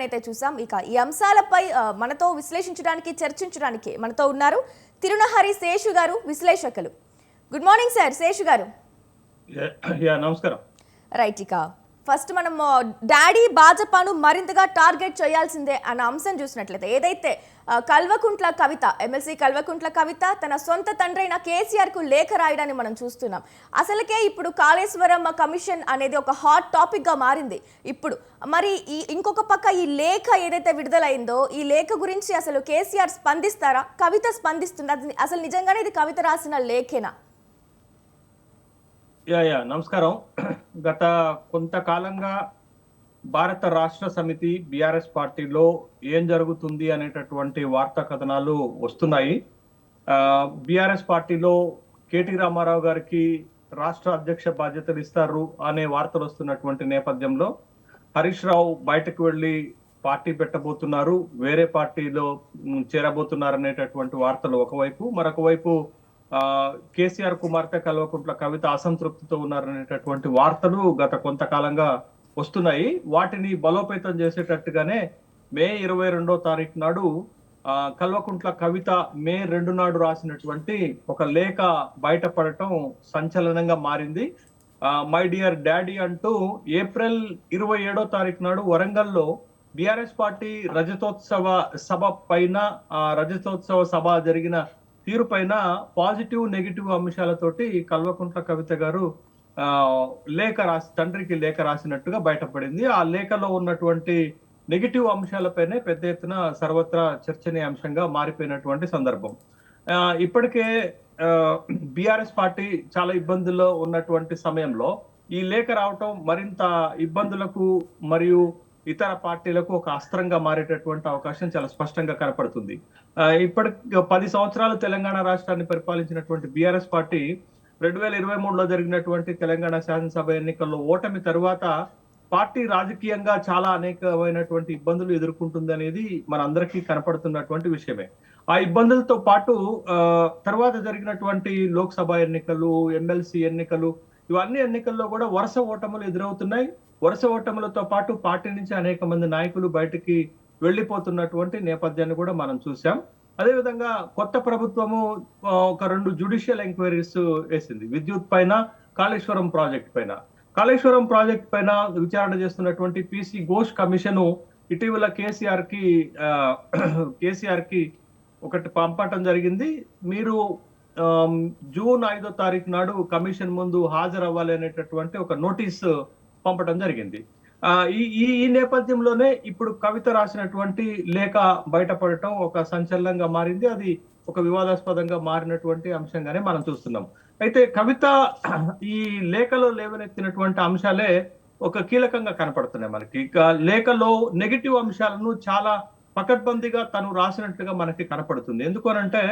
అంశాలను అయితే చూసాం. ఇక ఈ అంశాలపై మనతో విశ్లేషించడానికి చర్చించడానికి మనతో ఉన్నారు తిరునహరి శేషు గారు, విశ్లేషకులు. గుడ్ మార్నింగ్ సార్ శేషు గారు. నమస్కారం. రైట్, ఇక ఫస్ట్ మనం డాడీ భాజపాను మరింతగా టార్గెట్ చేయాల్సిందే అన్న అంశం చూసినట్లయితే, ఏదైతే కల్వకుంట్ల కవిత, ఎమ్మెల్సీ కల్వకుంట్ల కవిత తన సొంత తండ్రైన కేసీఆర్కు లేఖ రాయడాన్ని మనం చూస్తున్నాం. అసలుకే ఇప్పుడు కాళేశ్వరం కమిషన్ అనేది ఒక హాట్ టాపిక్గా మారింది. ఇప్పుడు మరి ఇంకొక పక్క ఈ లేఖ ఏదైతే విడుదలైందో, ఈ లేఖ గురించి అసలు కేసీఆర్ స్పందిస్తారా, కవిత స్పందిస్తుందా? అసలు నిజంగానే ఇది కవిత రాసిన లేఖేనా? నమస్కారం. గత కొంతకాలంగా భారత రాష్ట్ర సమితి బీఆర్ఎస్ పార్టీలో ఏం జరుగుతుంది అనేటటువంటి వార్తా కథనాలు వస్తున్నాయి. బీఆర్ఎస్ పార్టీలో కేటీ రామారావు గారికి రాష్ట్ర అధ్యక్ష బాధ్యతలు ఇస్తారు అనే వార్తలు వస్తున్నటువంటి నేపథ్యంలో హరీష్ రావు బయటకు వెళ్ళి పార్టీ పెట్టబోతున్నారు, వేరే పార్టీలో చేరబోతున్నారు అనేటటువంటి వార్తలు ఒకవైపు, మరొక వైపు కేసీఆర్ కుమార్తె కల్వకుంట్ల కవిత అసంతృప్తితో ఉన్నారనేటటువంటి వార్తలు గత కొంతకాలంగా వస్తున్నాయి. వాటిని బలోపేతం చేసేటట్టుగానే మే 22వ తారీఖు నాడు కల్వకుంట్ల కవిత మే 2 నాడు రాసినటువంటి ఒక లేఖ బయటపడటం సంచలనంగా మారింది. మై డియర్ డాడీ అంటూ ఏప్రిల్ 27వ తారీఖు నాడు వరంగల్లో బీఆర్ఎస్ పార్టీ రజతోత్సవ సభ పైన, రజతోత్సవ సభ జరిగిన తీరు పైన పాజిటివ్ నెగిటివ్ అంశాలతోటి కల్వకుంట్ల కవిత గారు తండ్రికి లేఖ రాసినట్టుగా బయటపడింది. ఆ లేఖలో ఉన్నటువంటి నెగిటివ్ అంశాలపైనే పెద్ద ఎత్తున సర్వత్రా చర్చనీయాంశంగా మారిపోయినటువంటి సందర్భం. ఇప్పటికే బీఆర్ఎస్ పార్టీ చాలా ఇబ్బందుల్లో ఉన్నటువంటి సమయంలో ఈ లేఖ రావటం మరింత ఇబ్బందులకు మరియు ఇతర పార్టీలకు ఒక అస్త్రంగా మారేటటువంటి అవకాశం చాలా స్పష్టంగా కనపడుతుంది. ఇప్పటికి 10 సంవత్సరాలు తెలంగాణ రాష్ట్రాన్ని పరిపాలించినటువంటి బీఆర్ఎస్ పార్టీ 2023లో జరిగినటువంటి తెలంగాణ శాసనసభ ఎన్నికల్లో ఓటమి తరువాత పార్టీ రాజకీయంగా చాలా అనేకమైనటువంటి ఇబ్బందులు ఎదుర్కొంటుంది అనేది మనందరికీ కనపడుతున్నటువంటి విషయమే. ఆ ఇబ్బందులతో పాటు తర్వాత జరిగినటువంటి లోక్సభ ఎన్నికలు, ఎమ్మెల్సీ ఎన్నికలు, ఇవన్నీ ఎన్నికల్లో కూడా వరుస ఓటములు ఎదురవుతున్నాయి. వరుస ఓటములతో పాటు పార్టీ నుంచి అనేక మంది నాయకులు బయటికి వెళ్లిపోతున్నటువంటి నేపథ్యాన్ని కూడా మనం చూసాం. అదేవిధంగా కొత్త ప్రభుత్వము ఒక 2 జ్యుడిషియల్ ఎంక్వైరీస్ వేసింది. విద్యుత్ పైన, కాళేశ్వరం ప్రాజెక్ట్ పైన. కాళేశ్వరం ప్రాజెక్ట్ పైన విచారణ చేస్తున్నటువంటి పిసి ఘోష్ కమిషన్ ఇటీవల కేసీఆర్ కి ఒకటి పంపటం జరిగింది. మీరు జూన్ 5వ తారీఖు నాడు కమిషన్ ముందు హాజరవ్వాలి అనేటటువంటి ఒక నోటీస్ పంపడం జరిగింది. ఈ నేపథ్యంలోనే ఇప్పుడు కవిత రాసినటువంటి లేఖ బయటపడటం ఒక సంచలనంగా మారింది. అది ఒక వివాదాస్పదంగా మారినటువంటి అంశంగానే మనం చూస్తున్నాం. అయితే కవిత ఈ లేఖలో లేవనెత్తినటువంటి అంశాలే ఒక కీలకంగా కనపడుతున్నాయి మనకి. ఇక లేఖలో నెగిటివ్ అంశాలను చాలా పకడ్బందీగా తను రాసినట్టుగా మనకి కనపడుతుంది. ఎందుకనంటే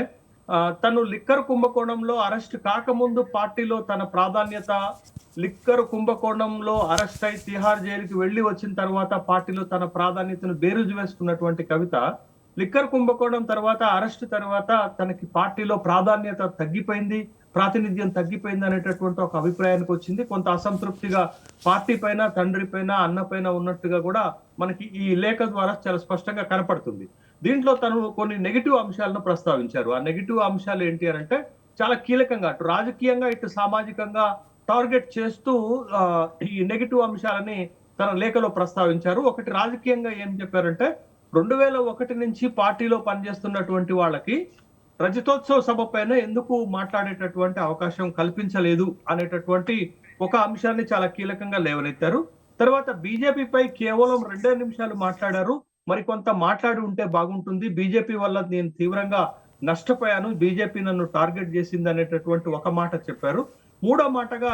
తను లిక్కర్ కుంభకోణంలో అరెస్ట్ కాకముందు పార్టీలో తన ప్రాధాన్యత, లిక్కర్ కుంభకోణంలో అరెస్ట్ అయి తిహార్ జైలుకి వెళ్లి వచ్చిన తర్వాత పార్టీలో తన ప్రాధాన్యతను బేరుజు వేసుకున్నటువంటి కవిత లిక్కర్ కుంభకోణం తర్వాత, అరెస్ట్ తర్వాత తనకి పార్టీలో ప్రాధాన్యత తగ్గిపోయింది, ప్రాతినిధ్యం తగ్గిపోయింది అనేటటువంటి ఒక అభిప్రాయానికి వచ్చింది. కొంత అసంతృప్తిగా పార్టీ పైన, తండ్రి పైన, అన్న పైన ఉన్నట్టుగా కూడా మనకి ఈ లేఖ ద్వారా చాలా స్పష్టంగా కనపడుతుంది. దీంట్లో తను కొన్ని నెగిటివ్ అంశాలను ప్రస్తావించారు. ఆ నెగిటివ్ అంశాలు ఏంటి అని అంటే చాలా కీలకంగా అటు రాజకీయంగా ఇటు సామాజికంగా టార్గెట్ చేస్తూ ఈ నెగిటివ్ అంశాలని తన లేఖలో ప్రస్తావించారు. ఒకటి రాజకీయంగా ఏం చెప్పారంటే 2001 నుంచి పార్టీలో పనిచేస్తున్నటువంటి వాళ్ళకి రజతోత్సవ సభ పైన ఎందుకు మాట్లాడేటటువంటి అవకాశం కల్పించలేదు అనేటటువంటి ఒక అంశాన్ని చాలా కీలకంగా లేవనెత్తారు. తర్వాత బీజేపీపై కేవలం 2 నిమిషాలు మాట్లాడారు. మరికొంత మాట్లాడి ఉంటే బాగుంటుంది, బీజేపీ వల్ల నేను తీవ్రంగా నష్టపోయాను, బీజేపీ నన్ను టార్గెట్ చేసింది అనేటటువంటి ఒక మాట చెప్పారు. మూడో మాటగా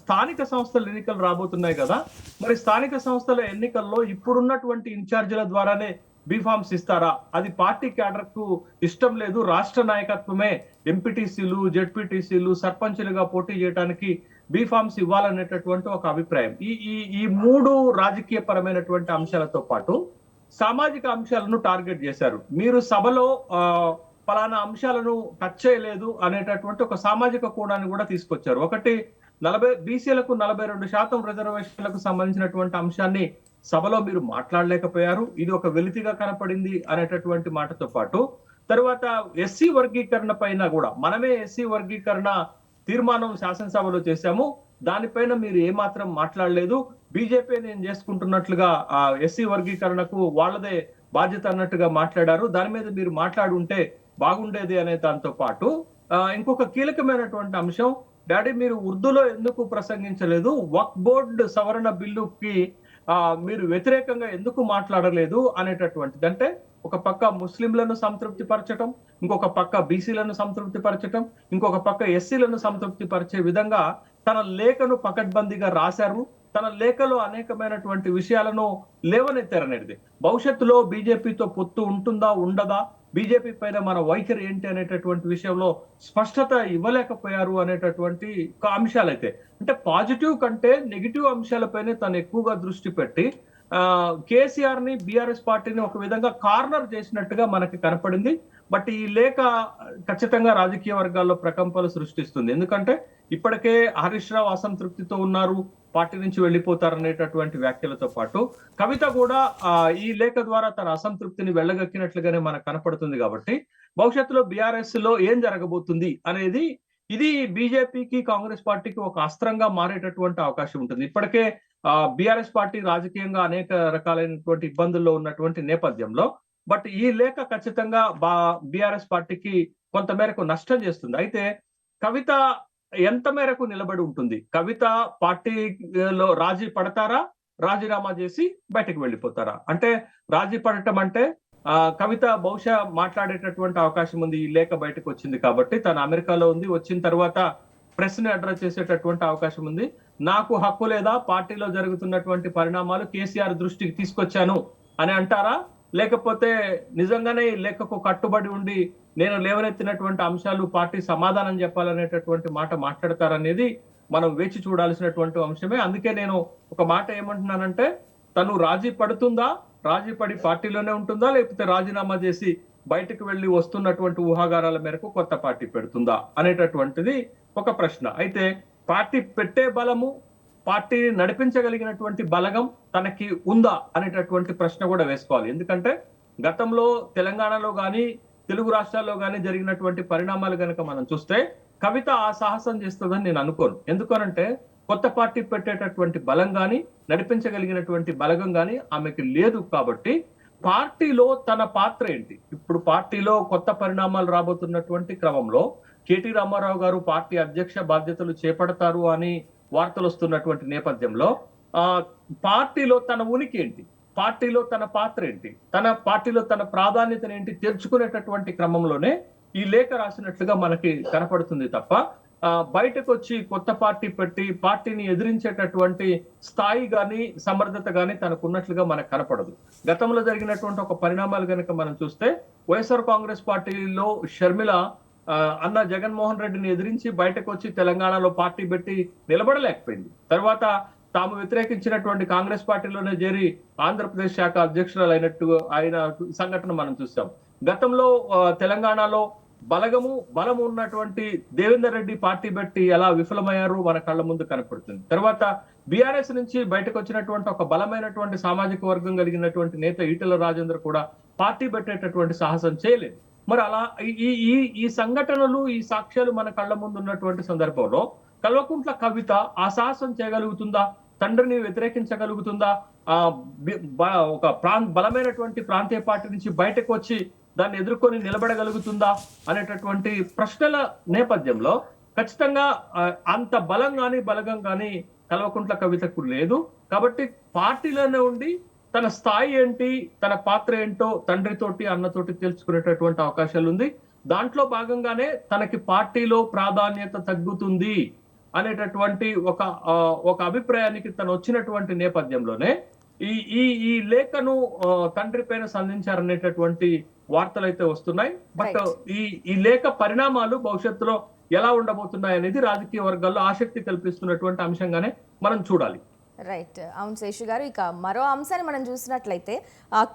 స్థానిక సంస్థల ఎన్నికలు రాబోతున్నాయి కదా, మరి స్థానిక సంస్థల ఎన్నికల్లో ఇప్పుడున్నటువంటి ఇన్ఛార్జీల ద్వారానే బీఫామ్స్ ఇస్తారా? అది పార్టీ క్యాడర్ కు ఇష్టం లేదు, రాష్ట్ర నాయకత్వమే ఎంపీటీసీలు, జెడ్పీటీసీలు, సర్పంచులుగా పోటీ చేయడానికి బీఫామ్స్ ఇవ్వాలనేటటువంటి ఒక అభిప్రాయం. ఈ 3 రాజకీయ పరమైనటువంటి అంశాలతో పాటు సామాజిక అంశాలను టార్గెట్ చేశారు. మీరు సభలో పలానా అంశాలను టచ్ చేయలేదు అనేటటువంటి ఒక సామాజిక కోణాన్ని కూడా తీసుకొచ్చారు. ఒకటి బీసీలకు 42% రిజర్వేషన్లకు సంబంధించినటువంటి అంశాన్ని సభలో మీరు మాట్లాడలేకపోయారు, ఇది ఒక వెలితిగా కనపడింది అనేటటువంటి మాటతో పాటు తర్వాత ఎస్సీ వర్గీకరణ పైన కూడా మనమే ఎస్సీ వర్గీకరణ తీర్మానం శాసనసభలో చేశాము, దానిపైన మీరు ఏమాత్రం మాట్లాడలేదు, బీజేపీ నేను చేసుకుంటున్నట్లుగా ఆ ఎస్సీ వర్గీకరణకు వాళ్ళదే బాధ్యత అన్నట్టుగా మాట్లాడారు, దాని మీద మీరు మాట్లాడుంటే బాగుండేది అనే దాంతో పాటు ఇంకొక కీలకమైనటువంటి అంశం, డాడీ మీరు ఉర్దూలో ఎందుకు ప్రసంగించలేదు, వక్ఫ్ బోర్డు సవరణ బిల్లుకి మీరు వ్యతిరేకంగా ఎందుకు మాట్లాడలేదు అనేటటువంటిది. అంటే ఒక పక్క ముస్లింలను సంతృప్తి పరచటం, ఇంకొక పక్క బీసీలను సంతృప్తి పరచటం, ఇంకొక పక్క ఎస్సీలను సంతృప్తి పరిచే విధంగా తన లేఖను పకడ్బందీగా రాశారు. తన లేఖలో అనేకమైనటువంటి విషయాలను లేవనెత్తారనేది. భవిష్యత్తులో బీజేపీతో పొత్తు ఉంటుందా ఉండదా, బీజేపీ పైన మన వైఖరి ఏంటి అనేటటువంటి విషయంలో స్పష్టత ఇవ్వలేకపోయారు అనేటటువంటి అంశాలైతే, అంటే పాజిటివ్ కంటే నెగిటివ్ అంశాలపైనే తను ఎక్కువగా దృష్టి పెట్టి కేసీఆర్ ని బీఆర్ఎస్ పార్టీని ఒక విధంగా కార్నర్ చేసినట్టుగా మనకి కనపడింది. బట్ ఈ లేఖ ఖచ్చితంగా రాజకీయ వర్గాల్లో ప్రకంపనలు సృష్టిస్తుంది. ఎందుకంటే ఇప్పటికే హరీష్ రావు అసంతృప్తితో ఉన్నారు, పార్టీ నుంచి వెళ్ళిపోతారనేటటువంటి వ్యాఖ్యలతో పాటు కవిత కూడా ఈ లేఖ ద్వారా తన అసంతృప్తిని వెళ్ళగక్కినట్లుగానే మనకు కనపడుతుంది. కాబట్టి భవిష్యత్తులో బీఆర్ఎస్ లో ఏం జరగబోతుంది అనేది, ఇది బీజేపీకి కాంగ్రెస్ పార్టీకి ఒక అస్త్రంగా మారేటటువంటి అవకాశం ఉంటుంది. ఇప్పటికే బీఆర్ఎస్ పార్టీ రాజకీయంగా అనేక రకాలైనటువంటి ఇబ్బందుల్లో ఉన్నటువంటి నేపథ్యంలో బట్ ఈ లేఖ ఖచ్చితంగా బీఆర్ఎస్ పార్టీకి కొంత మేరకు నష్టం చేస్తుంది. అయితే కవిత ఎంత మేరకు నిలబడి ఉంటుంది, కవిత పార్టీలో రాజీ పడతారా, రాజీనామా చేసి బయటకు వెళ్ళిపోతారా? అంటే రాజీ పడటం అంటే కవిత బహుశా మాట్లాడేటటువంటి అవకాశం ఉంది. ఈ లేఖ బయటకు వచ్చింది కాబట్టి తను అమెరికాలో ఉంది, వచ్చిన తర్వాత ప్రెస్ ని అడ్రస్ చేసేటటువంటి అవకాశం ఉంది. నాకు హక్కు లేదా, పార్టీలో జరుగుతున్నటువంటి పరిణామాలు కేసీఆర్ దృష్టికి తీసుకొచ్చాను అని అంటారా, లేకపోతే నిజంగానే లేఖకు కట్టుబడి ఉండి నేను లేవనెత్తినటువంటి అంశాలు పార్టీ సమాధానం చెప్పాలనేటటువంటి మాట మాట్లాడతారనేది మనం వేచి చూడాల్సినటువంటి అంశమే. అందుకే నేను ఒక మాట ఏమంటున్నానంటే, తను రాజీ పడుతుందా, రాజీ పడి పార్టీలోనే ఉంటుందా, లేకపోతే రాజీనామా చేసి బయటకు వెళ్ళి వస్తున్నటువంటి ఊహాగానాల మేరకు కొత్త పార్టీ పెడుతుందా అనేటటువంటిది ఒక ప్రశ్న. అయితే పార్టీ పెట్టే బలము, పార్టీని నడిపించగలిగినటువంటి బలగం తనకి ఉందా అనేటటువంటి ప్రశ్న కూడా వేసుకోవాలి. ఎందుకంటే గతంలో తెలంగాణలో కానీ తెలుగు రాష్ట్రాల్లో కానీ జరిగినటువంటి పరిణామాలు కనుక మనం చూస్తే కవిత ఆ సాహసం చేస్తుందని నేను అనుకోను. ఎందుకనంటే కొత్త పార్టీ పెట్టేటటువంటి బలం కానీ నడిపించగలిగినటువంటి బలగం కానీ ఆమెకి లేదు. కాబట్టి పార్టీలో తన పాత్ర ఏంటి, ఇప్పుడు పార్టీలో కొత్త పరిణామాలు రాబోతున్నటువంటి క్రమంలో కేటీ రామారావు గారు పార్టీ అధ్యక్ష బాధ్యతలు చేపడతారు అని వార్తలు వస్తున్నటువంటి నేపథ్యంలో పార్టీలో తన ఉనికి ఏంటి, పార్టీలో తన పాత్ర ఏంటి, తన పార్టీలో తన ప్రాధాన్యతను ఏంటి తెలుసుకునేటటువంటి క్రమంలోనే ఈ లేఖ రాసినట్లుగా మనకి కనపడుతుంది తప్ప బయటకు వచ్చి కొత్త పార్టీ పెట్టి పార్టీని ఎదిరించేటటువంటి స్థాయి గాని సమర్థత గాని తనకున్నట్లుగా మనకు కనపడదు. గతంలో జరిగినటువంటి ఒక పరిణామాలు కనుక మనం చూస్తే వైఎస్ఆర్ కాంగ్రెస్ పార్టీలో షర్మిల అన్న జగన్మోహన్ రెడ్డిని ఎదిరించి బయటకు వచ్చి తెలంగాణలో పార్టీ పెట్టి నిలబడలేకపోయింది. తర్వాత తాము వ్యతిరేకించినటువంటి కాంగ్రెస్ పార్టీలోనే చేరి ఆంధ్రప్రదేశ్ శాఖ అధ్యక్షురాలు అయిన సంఘటన మనం చూసాం. గతంలో తెలంగాణలో బలము ఉన్నటువంటి దేవేందర్ రెడ్డి పార్టీ పెట్టి ఎలా విఫలమయ్యారు మన కళ్ళ ముందు కనపడుతుంది. తర్వాత బీఆర్ఎస్ నుంచి బయటకు వచ్చినటువంటి ఒక బలమైనటువంటి సామాజిక వర్గం కలిగినటువంటి నేత ఈటెల రాజేందర్ కూడా పార్టీ పెట్టేటటువంటి సాహసం చేయలేదు. మరి అలా ఈ సంఘటనలు, ఈ సాక్ష్యాలు మన కళ్ళ ముందు ఉన్నటువంటి సందర్భంలో కల్వకుంట్ల కవిత ఆ సాహసం చేయగలుగుతుందా, తండ్రిని వ్యతిరేకించగలుగుతుందా, ఒక బలమైనటువంటి ప్రాంతీయ పార్టీ నుంచి బయటకు వచ్చి దాన్ని ఎదుర్కొని నిలబడగలుగుతుందా అనేటటువంటి ప్రశ్నల నేపథ్యంలో ఖచ్చితంగా అంత బలగం కానీ కల్వకుంట్ల కవితకు లేదు. కాబట్టి పార్టీలోనే ఉండి తన స్థాయి ఏంటి, తన పాత్ర ఏంటో తండ్రితోటి అన్నతోటి తెలుసుకునేటటువంటి అవకాశాలు ఉంది. దాంట్లో భాగంగానే తనకి పార్టీలో ప్రాధాన్యత తగ్గుతుంది అనేటటువంటి ఒక అభిప్రాయానికి తను వచ్చినటువంటి నేపథ్యంలోనే ఈ లేఖను తండ్రి పైన సంధించారనేటటువంటి వార్తలు అయితే వస్తున్నాయి. బట్ ఈ లేఖ పరిణామాలు భవిష్యత్తులో ఎలా ఉండబోతున్నాయి అనేది రాజకీయ వర్గాల్లో ఆసక్తి కల్పిస్తున్నటువంటి అంశంగానే మనం చూడాలి. రైట్. అవును శేషు గారు. ఇక మరో అంశాన్ని మనం చూసినట్లయితే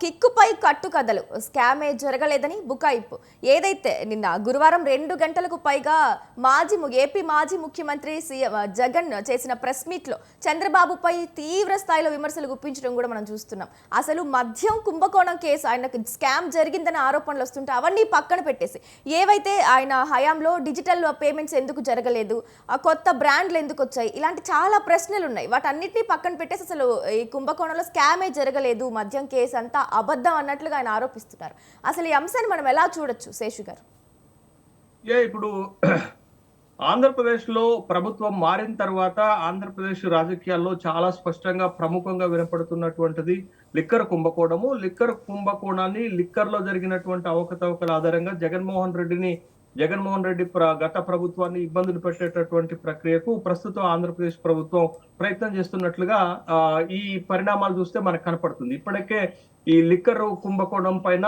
కిక్కుపై కట్టుకథలు స్కామే జరగలేదని బుకాయింపు. ఏదైతే నిన్న గురువారం 2 గంటలకు పైగా ఏపీ మాజీ ముఖ్యమంత్రి సీఎం జగన్ చేసిన ప్రెస్ మీట్లో చంద్రబాబుపై తీవ్ర స్థాయిలో విమర్శలు గుప్పించడం కూడా మనం చూస్తున్నాం. అసలు మద్యం కుంభకోణం కేసు ఆయనకు స్కామ్ జరిగిందనే ఆరోపణలు వస్తుంటే అవన్నీ పక్కన పెట్టేసి ఏవైతే ఆయన హయాంలో డిజిటల్ పేమెంట్స్ ఎందుకు జరగలేదు, ఆ కొత్త బ్రాండ్లు ఎందుకు వచ్చాయి, ఇలాంటి చాలా ప్రశ్నలు ఉన్నాయి. వాటన్నిటిని పక్కన పెట్టేసి అసలు ఈ కుంభకోణంలో స్కామే జరగలేదు, మద్యం కేసు అంతా అబద్ధం అన్నట్లుగా ఆయన ఆరోపిస్తున్నారు. అసలు ఈ అంశాన్ని మనం ఎలా చూడొచ్చు శేషు గారు? ఇప్పుడు ఆంధ్రప్రదేశ్ లో ప్రభుత్వం మారిన తర్వాత ఆంధ్రప్రదేశ్ రాజకీయాల్లో చాలా స్పష్టంగా ప్రముఖంగా వినపడుతున్నటువంటిది లిక్కర్ కుంభకోణము. లిక్కర్ కుంభకోణాన్ని లిక్కర్ లో జరిగినటువంటి అవకతవకల ఆధారంగా జగన్మోహన్ రెడ్డి గత ప్రభుత్వాన్ని ఇబ్బందులు పెట్టేటటువంటి ప్రక్రియకు ప్రస్తుతం ఆంధ్రప్రదేశ్ ప్రభుత్వం ప్రయత్నం చేస్తున్నట్లుగా ఈ పరిణామాలు చూస్తే మనకు కనపడుతుంది. ఇప్పటికే ఈ లిక్కర్ కుంభకోణం పైన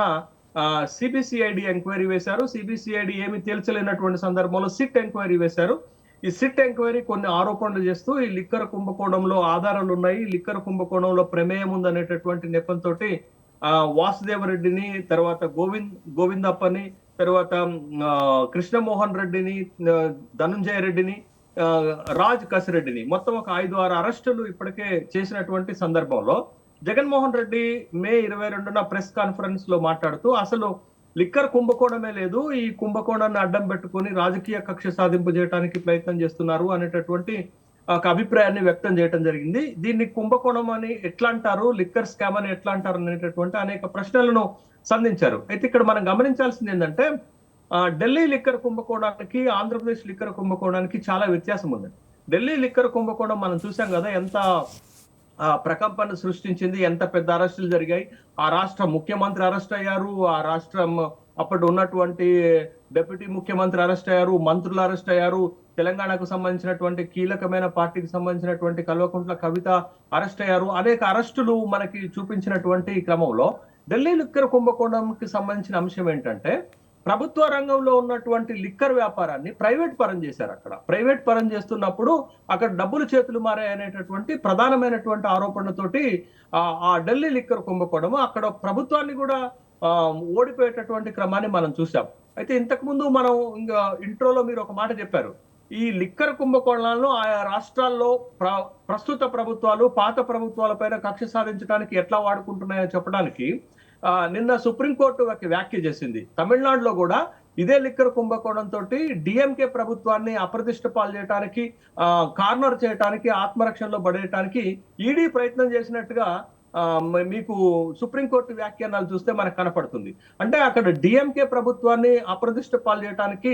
సిబిసిఐడి ఎంక్వైరీ వేశారు. సిబిసిఐడి ఏమి తేల్చలేనటువంటి సందర్భంలో సిట్ ఎంక్వైరీ వేశారు. ఈ సిట్ ఎంక్వైరీ కొన్ని ఆరోపణలు చేస్తూ ఈ లిక్కర్ కుంభకోణంలో ఆధారాలు ఉన్నాయి, లిక్కర్ కుంభకోణంలో ప్రమేయం ఉందనేటటువంటి నెపంతో వాసుదేవరెడ్డిని, తర్వాత గోవిందప్పని, తర్వాత కృష్ణమోహన్ రెడ్డిని, ధనుంజయ రెడ్డిని, రాజ్ కసిరెడ్డిని మొత్తం ఒక 5-6 అరెస్టులు ఇప్పటికే చేసినటువంటి సందర్భంలో జగన్మోహన్ రెడ్డి మే 22న ప్రెస్ కాన్ఫరెన్స్ లో మాట్లాడుతూ అసలు లిక్కర్ కుంభకోణమే లేదు, ఈ కుంభకోణాన్ని అడ్డం పెట్టుకుని రాజకీయ కక్ష సాధింపు చేయడానికి ప్రయత్నం చేస్తున్నారు అనేటటువంటి ఒక అభిప్రాయాన్ని వ్యక్తం చేయడం జరిగింది. దీన్ని కుంభకోణం అని ఎట్లా అంటారు, లిక్కర్ స్కామ్ అని ఎట్లా అంటారు అనేటటువంటి అనేక ప్రశ్నలను సంధించారు. అయితే ఇక్కడ మనం గమనించాల్సింది ఏంటంటే ఢిల్లీ లిక్కర్ కుంభకోణానికి ఆంధ్రప్రదేశ్ లిక్కర్ కుంభకోణానికి చాలా వ్యత్యాసం ఉంది. ఢిల్లీ లిక్కర్ కుంభకోణం మనం చూసాం కదా, ఎంత ప్రకంపన సృష్టించింది, ఎంత పెద్ద అరెస్టులు జరిగాయి. ఆ రాష్ట్ర ముఖ్యమంత్రి అరెస్ట్ అయ్యారు, ఆ రాష్ట్రం అప్పటి ఉన్నటువంటి డిప్యూటీ ముఖ్యమంత్రి అరెస్ట్ అయ్యారు, మంత్రులు అరెస్ట్ అయ్యారు, తెలంగాణకు సంబంధించినటువంటి కీలకమైన పార్టీకి సంబంధించినటువంటి కల్వకుంట్ల కవిత అరెస్ట్ అయ్యారు. అనేక అరెస్టులు మనకి చూపించినటువంటి క్రమంలో ఢిల్లీ లిక్కర్ కుంభకోణంకి సంబంధించిన అంశం ఏంటంటే ప్రభుత్వ రంగంలో ఉన్నటువంటి లిక్కర్ వ్యాపారాన్ని ప్రైవేట్ పరం చేశారు. అక్కడ ప్రైవేట్ పరం చేస్తున్నప్పుడు అక్కడ డబ్బులు చేతులు మారాయనేటటువంటి ప్రధానమైనటువంటి ఆరోపణతోటి ఆ ఢిల్లీ లిక్కర్ కుంభకోణము అక్కడ ప్రభుత్వాన్ని కూడా ఓడిపోయేటటువంటి క్రమాన్ని మనం చూసాం. అయితే ఇంతకు ముందు మనం ఇంకా ఇంట్రోలో మీరు ఒక మాట చెప్పారు, ఈ లిక్కర్ కుంభకోణాలను ఆయా రాష్ట్రాల్లో ప్రస్తుత ప్రభుత్వాలు పాత ప్రభుత్వాలపైన కక్ష సాధించడానికి ఎట్లా వాడుకుంటున్నాయో చెప్పడానికి నిన్న సుప్రీంకోర్టు ఒక వ్యాఖ్య చేసింది. తమిళనాడులో కూడా ఇదే లిక్కర్ కుంభకోణంతో డిఎంకే ప్రభుత్వాన్ని అప్రతిష్ట పాలు చేయడానికి, కార్నర్ చేయడానికి, ఆత్మరక్షణలో పడేయడానికి ఈడీ ప్రయత్నం చేసినట్టుగా మీకు సుప్రీంకోర్టు వ్యాఖ్యానాలు చూస్తే మనకు కనపడుతుంది. అంటే అక్కడ డిఎంకే ప్రభుత్వాన్ని అప్రతిష్ట పాలు చేయడానికి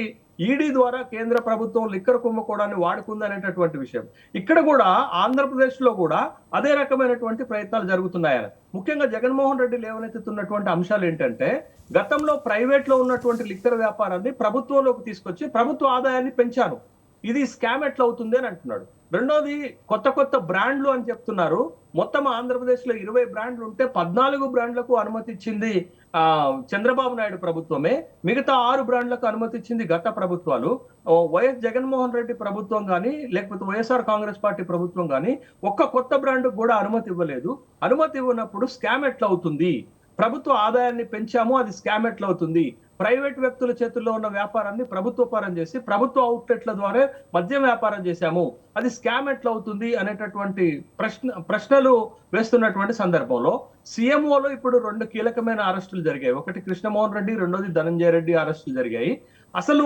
ఈడీ ద్వారా కేంద్ర ప్రభుత్వం లిక్కర్ కుంభకోణాన్ని వాడుకుంది అనేటటువంటి విషయం. ఇక్కడ కూడా ఆంధ్రప్రదేశ్ లో కూడా అదే రకమైనటువంటి ప్రయత్నాలు జరుగుతున్నాయని ముఖ్యంగా జగన్మోహన్ రెడ్డి లేవనెత్తుతున్నటువంటి అంశాలు ఏంటంటే గతంలో ప్రైవేట్ లో ఉన్నటువంటి లిక్కర్ వ్యాపారాన్ని ప్రభుత్వంలోకి తీసుకొచ్చి ప్రభుత్వ ఆదాయాన్ని పెంచాను, ఇది స్కామ్ ఎట్లా అవుతుంది అని అంటున్నాడు. రెండోది కొత్త బ్రాండ్లు అని చెప్తున్నారు. మొత్తం ఆంధ్రప్రదేశ్ లో 20 బ్రాండ్లు ఉంటే 14 బ్రాండ్లకు అనుమతి ఇచ్చింది చంద్రబాబు నాయుడు ప్రభుత్వమే, మిగతా 6 బ్రాండ్లకు అనుమతి ఇచ్చింది గత ప్రభుత్వాలు. వైఎస్ జగన్మోహన్ రెడ్డి ప్రభుత్వం కానీ లేకపోతే వైఎస్ఆర్ కాంగ్రెస్ పార్టీ ప్రభుత్వం కానీ ఒక్క కొత్త బ్రాండ్ కూడా అనుమతి ఇవ్వలేదు. అనుమతి ఇవ్వనప్పుడు స్కామ్ ఎట్లా అవుతుంది? ప్రభుత్వ ఆదాయాన్ని పెంచాము, అది స్కామ్ ఎట్లా అవుతుంది? ప్రైవేట్ వ్యక్తుల చేతుల్లో ఉన్న వ్యాపారాన్ని ప్రభుత్వ పరం చేసి ప్రభుత్వ అవుట్లెట్ల ద్వారా మద్యం వ్యాపారం చేశాము, అది స్కామ్ ఎట్లా అవుతుంది అనేటటువంటి ప్రశ్నలు వేస్తున్నటువంటి సందర్భంలో సీఎంఓలో ఇప్పుడు 2 కీలకమైన అరెస్టులు జరిగాయి. ఒకటి కృష్ణమోహన్ రెడ్డి, రెండోది ధనంజయ రెడ్డి అరెస్టులు జరిగాయి. అసలు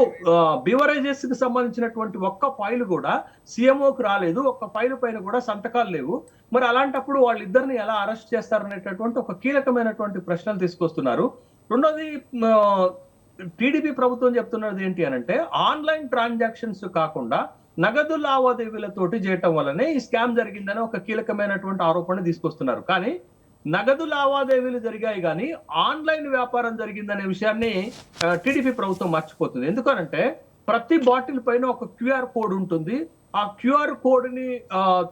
బీవరేజెస్ కి సంబంధించినటువంటి ఒక్క ఫైల్ కూడా సీఎంఓకి రాలేదు, ఒక్క ఫైల్ పైన కూడా సంతకాలు లేవు. మరి అలాంటప్పుడు వాళ్ళిద్దరిని ఎలా అరెస్ట్ చేస్తారనేటటువంటి ఒక కీలకమైనటువంటి ప్రశ్నలు తీసుకొస్తున్నారు. రెండోది టీడీపీ ప్రభుత్వం చెప్తున్నది ఏంటి అనంటే ఆన్లైన్ ట్రాన్సాక్షన్స్ కాకుండా నగదు లావాదేవీలతోటి చేయటం వల్లనే ఈ స్కామ్ జరిగిందని ఒక కీలకమైనటువంటి ఆరోపణ తీసుకొస్తున్నారు. కానీ నగదు లావాదేవీలు జరిగాయి కానీ ఆన్లైన్ వ్యాపారం జరిగిందనే విషయాన్ని టీడీపీ ప్రభుత్వం మర్చిపోతుంది. ఎందుకనంటే ప్రతి బాటిల్ పైన ఒక క్యూఆర్ కోడ్ ఉంటుంది. ఆ క్యూఆర్ కోడ్ ని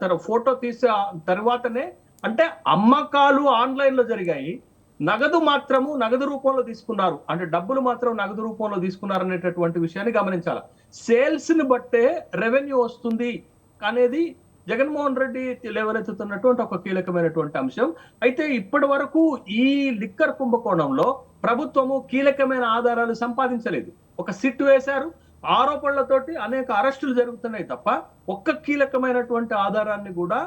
తన ఫోటో తీసే తర్వాతనే, అంటే అమ్మకాలు ఆన్లైన్ లో జరిగాయి, నగదు రూపంలో తీసుకున్నారు, అంటే డబ్బులు మాత్రం నగదు రూపంలో తీసుకున్నారు అనేటటువంటి విషయాన్ని గమనించాలి. సేల్స్ ని బట్టే రెవెన్యూ వస్తుంది అనేది జగన్మోహన్ రెడ్డి లేవనెత్తుతున్నటువంటి ఒక కీలకమైనటువంటి అంశం. అయితే ఇప్పటి వరకు ఈ లిక్కర్ కుంభకోణంలో ప్రభుత్వము కీలకమైన ఆధారాలు సంపాదించలేదు. ఒక సిట్ వేశారు, ఆరోపణలతోటి అనేక అరెస్టులు జరుగుతున్నాయి తప్ప ఒక్క కీలకమైనటువంటి ఆధారాన్ని కూడా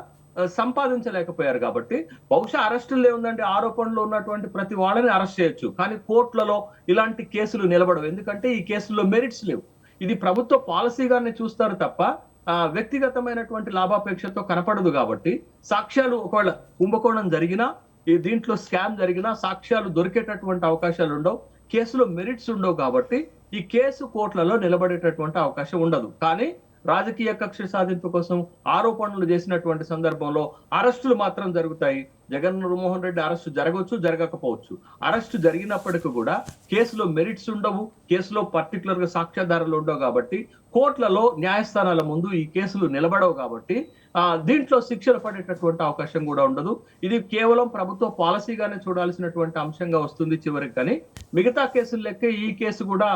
సంపాదించలేకపోయారు. కాబట్టి బహుశా అరెస్టులు ఏముందంటే ఆరోపణలు ఉన్నటువంటి ప్రతి వాళ్ళని అరెస్ట్ చేయొచ్చు, కానీ కోర్టులలో ఇలాంటి కేసులు నిలబడవు. ఎందుకంటే ఈ కేసుల్లో మెరిట్స్ లేవు. ఇది ప్రభుత్వ పాలసీగానే చూస్తారు తప్ప వ్యక్తిగతమైనటువంటి లాభాపేక్షతో కనపడదు. కాబట్టి సాక్ష్యాలు ఒకవేళ కుంభకోణం జరిగినా, ఈ దీంట్లో స్కామ్ జరిగినా సాక్ష్యాలు దొరికేటటువంటి అవకాశాలు ఉండవు, కేసులో మెరిట్స్ ఉండవు. కాబట్టి ఈ కేసు కోర్టులలో నిలబడేటటువంటి అవకాశం ఉండదు. కానీ రాజకీయ కక్ష సాధింపు కోసం ఆరోపణలు చేసినటువంటి సందర్భంలో అరెస్టులు మాత్రం జరుగుతాయి. జగన్మోహన్ రెడ్డి అరెస్టు జరగవచ్చు, జరగకపోవచ్చు. అరెస్టు జరిగినప్పటికీ కూడా కేసులో మెరిట్స్ ఉండవు, కేసులో పర్టికులర్ గా సాక్ష్యాధారాలు ఉండవు. కాబట్టి కోర్టులలో న్యాయస్థానాల ముందు ఈ కేసులు నిలబడవు. కాబట్టి దీంట్లో శిక్షలు పడేటటువంటి అవకాశం కూడా ఉండదు. ఇది కేవలం ప్రభుత్వ పాలసీగానే చూడాల్సినటువంటి అంశంగా వస్తుంది చివరికి. కానీ మిగతా కేసులు లెక్క ఈ కేసు కూడా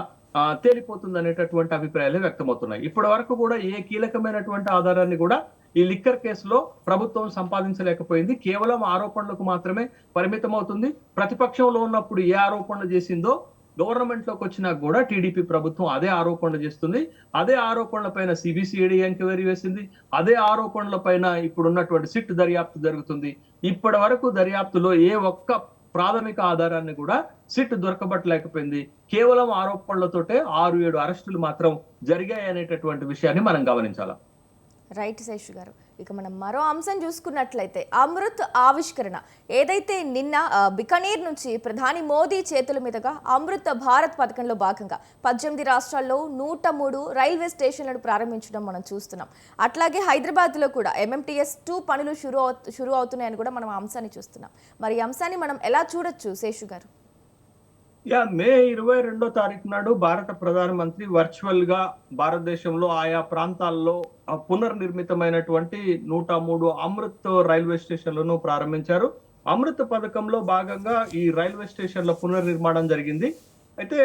తేలిపోతుంది అనేటటువంటి అభిప్రాయాలు వ్యక్తమవుతున్నాయి. ఇప్పటి వరకు కూడా ఏ కీలకమైనటువంటి ఆధారాన్ని కూడా ఈ లిక్కర్ కేసులో ప్రభుత్వం సంపాదించలేకపోయింది. కేవలం ఆరోపణలకు మాత్రమే పరిమితం అవుతుంది. ప్రతిపక్షంలో ఉన్నప్పుడు ఏ ఆరోపణలు చేసిందో గవర్నమెంట్ లోకి వచ్చినా కూడా టీడీపీ ప్రభుత్వం అదే ఆరోపణలు చేస్తుంది. అదే ఆరోపణల పైన సిబిసిఐడి ఎంక్వైరీ వేసింది. అదే ఆరోపణల పైన ఇప్పుడున్నటువంటి సిట్ దర్యాప్తు జరుగుతుంది. ఇప్పటి వరకు దర్యాప్తులో ఏ ఒక్క ప్రాథమిక ఆధారాన్ని కూడా సిట్ దొరకబట్టలేకపోయింది. కేవలం ఆరోపణలతోటే 6-7 అరెస్టులు మాత్రం జరిగాయి అనేటటువంటి విషయాన్ని మనం గమనించాలి. రైట్ శేషు గారు. ఇక మనం మరో అంశం చూసుకున్నట్లయితే అమృత్ ఆవిష్కరణ ఏదైతే నిన్న బికనీర్ నుంచి ప్రధాని మోదీ చేతుల మీదుగా అమృత్ భారత్ పథకంలో భాగంగా 18 రాష్ట్రాల్లో 103 రైల్వే స్టేషన్లను ప్రారంభించడం మనం చూస్తున్నాం. అట్లాగే హైదరాబాద్లో కూడా MMTS 2 పనులు షురూ అవుతున్నాయని కూడా మనం అంశాన్ని చూస్తున్నాం. మరి ఈ అంశాన్ని మనం ఎలా చూడొచ్చు శేషు గారు? మే 22వ తారీఖు నాడు భారత ప్రధానమంత్రి వర్చువల్ గా భారతదేశంలో ఆయా ప్రాంతాల్లో పునర్నిర్మితమైనటువంటి 103 అమృత్ రైల్వే స్టేషన్లను ప్రారంభించారు. అమృత్ పథకంలో భాగంగా ఈ రైల్వే స్టేషన్ల పునర్నిర్మాణం జరిగింది. అయితే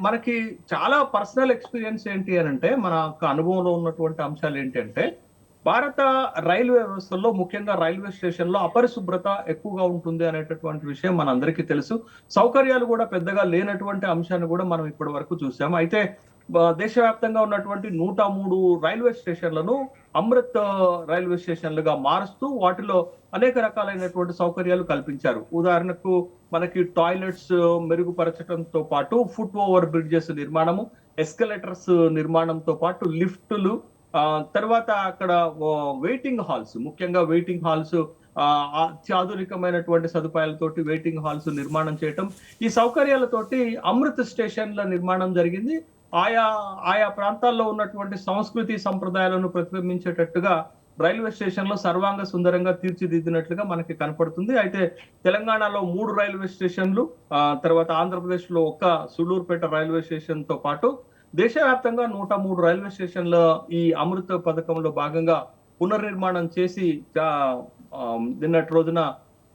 మనకి చాలా పర్సనల్ ఎక్స్పీరియన్స్ ఏంటి అని అంటే, మన అనుభవంలో ఉన్నటువంటి అంశాలు ఏంటి అంటే, భారత రైల్వే వ్యవస్థలో ముఖ్యంగా రైల్వే స్టేషన్ లో అపరిశుభ్రత ఎక్కువగా ఉంటుంది అనేటటువంటి విషయం మనందరికీ తెలుసు. సౌకర్యాలు కూడా పెద్దగా లేనటువంటి అంశాన్ని కూడా మనం ఇప్పటి వరకు చూసాము. అయితే దేశవ్యాప్తంగా ఉన్నటువంటి 103 రైల్వే స్టేషన్లను అమృత్ రైల్వే స్టేషన్లుగా మారుస్తూ వాటిలో అనేక రకాలైనటువంటి సౌకర్యాలు కల్పించారు. ఉదాహరణకు మనకి టాయిలెట్స్ మెరుగుపరచడంతో పాటు ఫుట్ ఓవర్ బ్రిడ్జెస్ నిర్మాణము, ఎస్కలేటర్స్ నిర్మాణంతో పాటు లిఫ్టులు, తర్వాత అక్కడ వెయిటింగ్ హాల్స్, ముఖ్యంగా వెయిటింగ్ హాల్స్ అత్యాధునికమైనటువంటి సదుపాయాలతోటి వెయిటింగ్ హాల్స్ నిర్మాణం చేయటం, ఈ సౌకర్యాలతోటి అమృత్ స్టేషన్ల నిర్మాణం జరిగింది. ఆయా ప్రాంతాల్లో ఉన్నటువంటి సంస్కృతి సంప్రదాయాలను ప్రతిబింబించేటట్టుగా రైల్వే స్టేషన్ లో సర్వాంగ సుందరంగా తీర్చిదిద్దినట్లుగా మనకి కనపడుతుంది. అయితే తెలంగాణలో 3 రైల్వే స్టేషన్లు, తర్వాత ఆంధ్రప్రదేశ్ లో ఒక సులూరుపేట రైల్వే స్టేషన్ తో పాటు దేశవ్యాప్తంగా 103 రైల్వే స్టేషన్ల ఈ అమృత పథకంలో భాగంగా పునర్నిర్మాణం చేసి నిన్నటి రోజున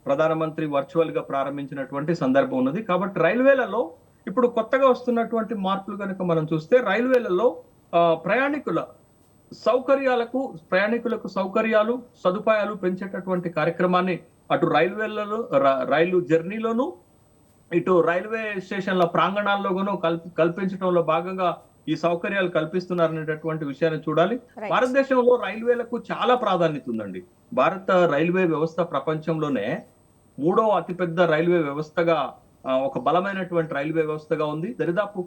ప్రధానమంత్రి వర్చువల్ గా ప్రారంభించినటువంటి సందర్భం ఉన్నది. కాబట్టి రైల్వేలలో ఇప్పుడు కొత్తగా వస్తున్నటువంటి మార్పులు కనుక మనం చూస్తే, రైల్వేలలో ప్రయాణికులకు సౌకర్యాలు సదుపాయాలు పెంచేటటువంటి కార్యక్రమాన్ని అటు రైల్వేలలో రైలు జర్నీలోను ఇటు రైల్వే స్టేషన్ల ప్రాంగణాల్లోనూ కల్పించడంలో భాగంగా ఈ సౌకర్యాలు కల్పిస్తున్నారనేటటువంటి విషయాన్ని చూడాలి. భారతదేశంలో రైల్వేలకు చాలా ప్రాధాన్యత ఉందండి. భారత రైల్వే వ్యవస్థ ప్రపంచంలోనే 3వ అతిపెద్ద రైల్వే వ్యవస్థగా, ఒక బలమైనటువంటి రైల్వే వ్యవస్థగా ఉంది. దరిదాపు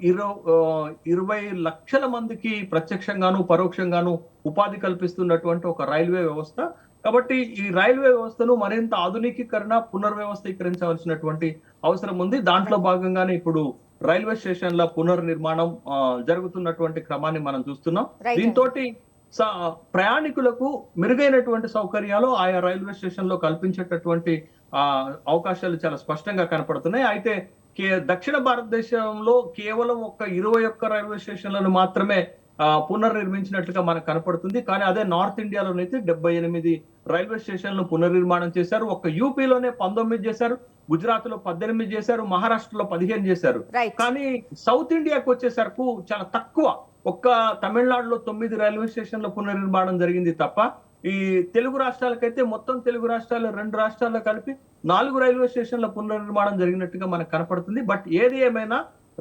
20 లక్షల మందికి ప్రత్యక్షంగాను పరోక్షంగాను ఉపాధి కల్పిస్తున్నటువంటి ఒక రైల్వే వ్యవస్థ. కాబట్టి ఈ రైల్వే వ్యవస్థను మరింత ఆధునికీకరణ, పునర్వ్యవస్థీకరించవలసినటువంటి అవసరం ఉంది. దాంట్లో భాగంగానే ఇప్పుడు రైల్వే స్టేషన్ల పునర్నిర్మాణం జరుగుతున్నటువంటి క్రమాన్ని మనం చూస్తున్నాం. దీంతో ప్రయాణికులకు మెరుగైనటువంటి సౌకర్యాలు ఆయా రైల్వే స్టేషన్ లో కల్పించేటటువంటి అవకాశాలు చాలా స్పష్టంగా కనపడుతున్నాయి. అయితే దక్షిణ భారతదేశంలో కేవలం ఒక 21 రైల్వే స్టేషన్లను మాత్రమే పునర్నిర్మించినట్లుగా మనకు కనపడుతుంది. కానీ అదే నార్త్ ఇండియాలోనైతే 78 రైల్వే స్టేషన్లు పునర్నిర్మాణం చేశారు. ఒక యూపీలోనే 19 చేశారు. గుజరాత్ లో 18 చేశారు, మహారాష్ట్రలో 15 చేశారు. రైట్. కానీ సౌత్ ఇండియాకి వచ్చేసరికి చాలా తక్కువ. ఒక్క తమిళనాడులో 9 రైల్వే స్టేషన్ల పునర్నిర్మాణం జరిగింది తప్ప ఈ తెలుగు రాష్ట్రాలకైతే మొత్తం తెలుగు రాష్ట్రాలు 2 రాష్ట్రాల్లో కలిపి 4 రైల్వే స్టేషన్ల పునర్నిర్మాణం జరిగినట్టుగా మనకు కనపడుతుంది. బట్ ఏది ఏమైనా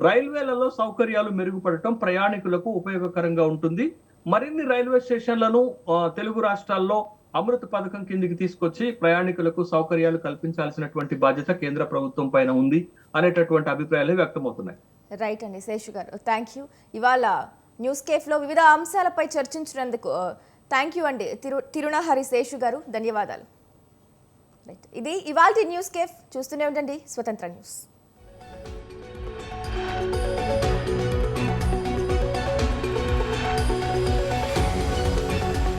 రైల్వేలలో సౌకర్యాలు మెరుగుపడటం ప్రయాణికులకు ఉపయోగకరంగా ఉంటుంది. మరిన్ని రైల్వే స్టేషన్లను తెలుగు రాష్ట్రాల్లో అమృత్ పథకం కిందికి తీసుకొచ్చి ప్రయాణికులకు సౌకర్యాలు కల్పించాల్సినటువంటి బాధ్యత కేంద్ర ప్రభుత్వం పైన ఉంది అనేటటువంటి అభిప్రాయాలు వ్యక్తమవుతున్నాయి. రైట్ అండి శేషు గారు, థ్యాంక్ యూ. ఇవాళ న్యూస్ కేఫ్లో వివిధ అంశాలపై చర్చించినందుకు థ్యాంక్ యూ అండి తిరునహరి శేషు గారు, ధన్యవాదాలు. రైట్, ఇది ఇవాల్టి న్యూస్ కేఫ్. చూస్తూనే ఉండండి స్వతంత్ర న్యూస్.